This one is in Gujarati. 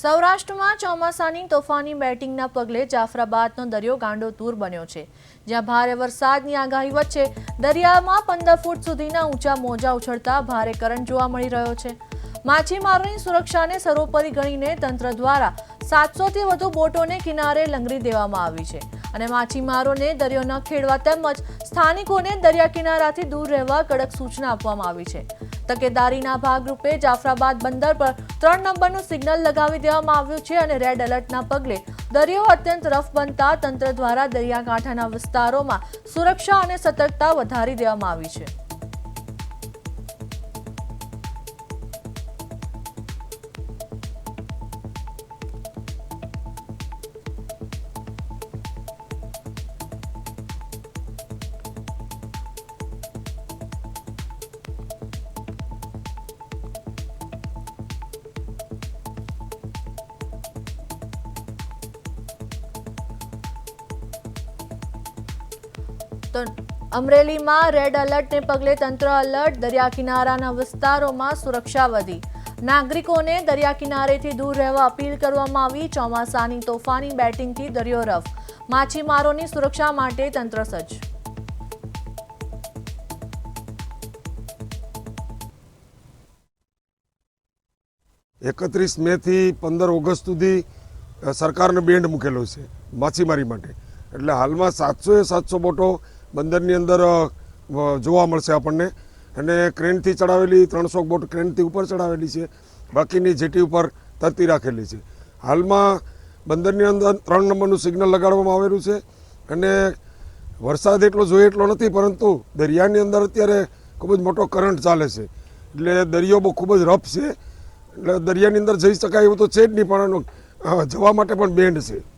સૌરાષ્ટ્રમાં ચોમાસાની તોફાની બેટિંગના પગલે જાફરાબાદનો દરિયો ગાંડોતુર બન્યો છે, જ્યાં ભારે વરસાદની આગાહી વચ્ચે દરિયામાં 15 ફૂટ સુધીના ઊંચા મોજા ઉછળતા ભારે કરંટ જોવા મળી રહ્યો છે। માછીમારોની સુરક્ષાને સર્વોપરી ગણીને તંત્ર દ્વારા 700થી વધુ બોટોને કિનારે લંગરી દેવામાં આવી છે અને માછીમારોને દરિયો ન ખેડવા તેમજ સ્થાનિકોને દરિયા કિનારાથી દૂર રહેવા કડક સૂચના આપવામાં આવી છે। તકેદારીના ભાગરૂપે જાફરાબાદ બંદર પર 3 નંબરનું સિગ્નલ લગાવી દેવામાં આવ્યું છે અને રેડ એલર્ટના પગલે દરિયો અત્યંત રફ બનતા તંત્ર દ્વારા દરિયાકાંઠાના વિસ્તારોમાં સુરક્ષા અને સતર્કતા વધારી દેવામાં આવી છે। તો અમરેલીમાં રેડ એલર્ટને પગલે તંત્ર એલર્ટ, દરિયા કિનારાના વિસ્તારોમાં સુરક્ષા વધી, નાગરિકોને દરિયા કિનારેથી દૂર રહેવા અપીલ કરવામાં આવી। ચોમાસાની તોફાની બેટિંગથી દરિયો રફ, માછીમારોની સુરક્ષા માટે તંત્ર સજ્જ। 31 મે થી 15 ઓગસ્ટ સુધી સરકારનો બેન્ડ મૂકેલો છે માછીમારી માટે, એટલે હાલમાં 700 બોટો બંદરની અંદર જોવા મળશે આપણને અને ક્રેનથી ચડાવેલી 300 બોટ ક્રેનથી ઉપર ચડાવેલી છે, બાકીની જેટી ઉપર તરતી રાખેલી છે। હાલમાં બંદરની અંદર 3 નંબરનું સિગ્નલ લગાડવામાં આવેલું છે અને વરસાદ એટલો જોઈએ એટલો નથી, પરંતુ દરિયાની અંદર અત્યારે ખૂબ જ મોટો કરંટ ચાલે છે, એટલે દરિયો બહુ ખૂબ જ રફ છે, એટલે દરિયાની અંદર જઈ શકાય એવું તો છે જ નહીં, પણ જવા માટે પણ બેન્ડ છે।